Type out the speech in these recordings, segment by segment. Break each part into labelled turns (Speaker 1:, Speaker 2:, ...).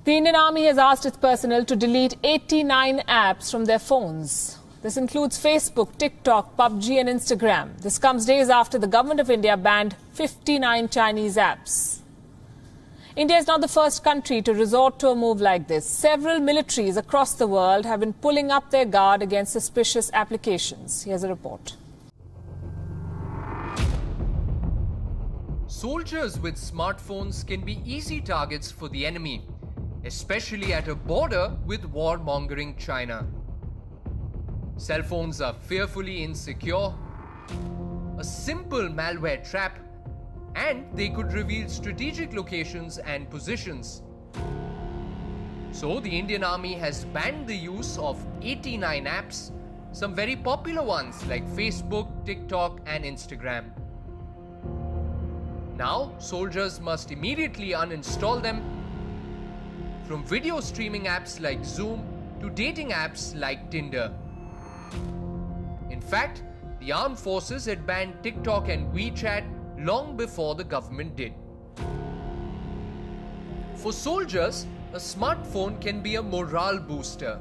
Speaker 1: The Indian Army has asked its personnel to delete 89 apps from their phones. This includes Facebook, TikTok, PUBG and Instagram. This comes days after the Government of India banned 59 Chinese apps. India is not the first country to resort to a move like this. Several militaries across the world have been pulling up their guard against suspicious applications. Here's a report.
Speaker 2: Soldiers with smartphones can be easy targets for the enemy, especially at a border with war-mongering China. Cell phones are fearfully insecure, a simple malware trap, and they could reveal strategic locations and positions. So the Indian Army has banned the use of 89 apps, some very popular ones like Facebook, TikTok and Instagram. Now, soldiers must immediately uninstall them, from video streaming apps like Zoom to dating apps like Tinder. In fact, the armed forces had banned TikTok and WeChat long before the government did. For soldiers, a smartphone can be a morale booster,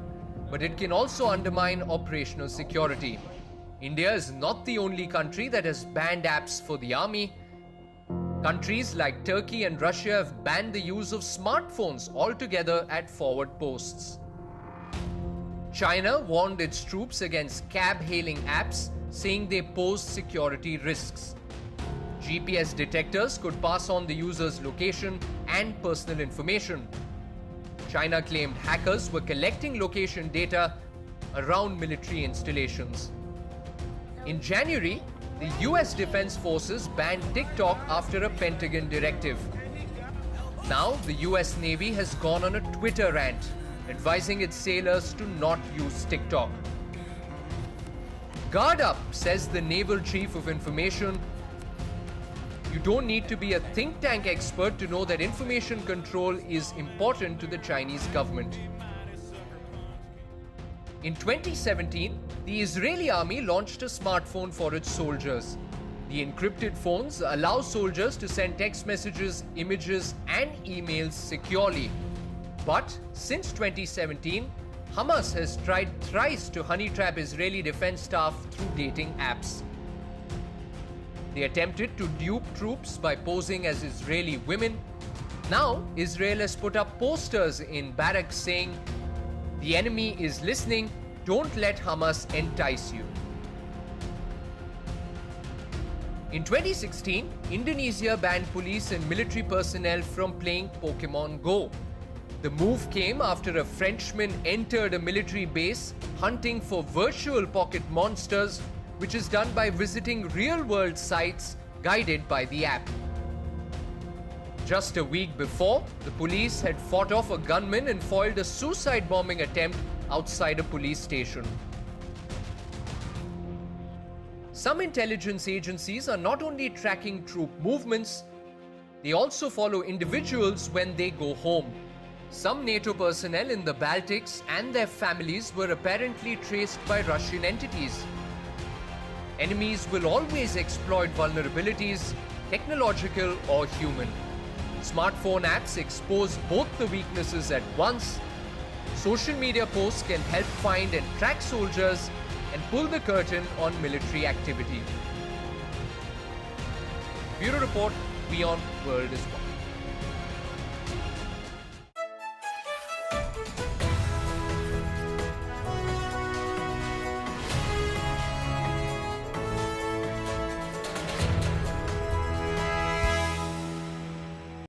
Speaker 2: but it can also undermine operational security. India is not the only country that has banned apps for the army. Countries like Turkey and Russia have banned the use of smartphones altogether at forward posts. China warned its troops against cab-hailing apps, saying they pose security risks. GPS detectors could pass on the user's location and personal information. China claimed hackers were collecting location data around military installations. In January, the US Defense Forces banned TikTok after a Pentagon directive. Now, the US Navy has gone on a Twitter rant, advising its sailors to not use TikTok. Guard up, says the Naval Chief of Information. You don't need to be a think tank expert to know that information control is important to the Chinese government. In 2017, the Israeli army launched a smartphone for its soldiers. The encrypted phones allow soldiers to send text messages, images, and emails securely. But since 2017, Hamas has tried thrice to honey trap Israeli defense staff through dating apps. They attempted to dupe troops by posing as Israeli women. Now, Israel has put up posters in barracks saying, "The enemy is listening, don't let Hamas entice you." In 2016, Indonesia banned police and military personnel from playing Pokemon Go. The move came after a Frenchman entered a military base hunting for virtual pocket monsters, which is done by visiting real-world sites guided by the app. Just a week before, the police had fought off a gunman and foiled a suicide bombing attempt outside a police station. Some intelligence agencies are not only tracking troop movements, they also follow individuals when they go home. Some NATO personnel in the Baltics and their families were apparently traced by Russian entities. Enemies will always exploit vulnerabilities, technological or human. Smartphone apps expose both the weaknesses at once. Social media posts can help find and track soldiers and pull the curtain on military activity. Bureau Report, WION World is One.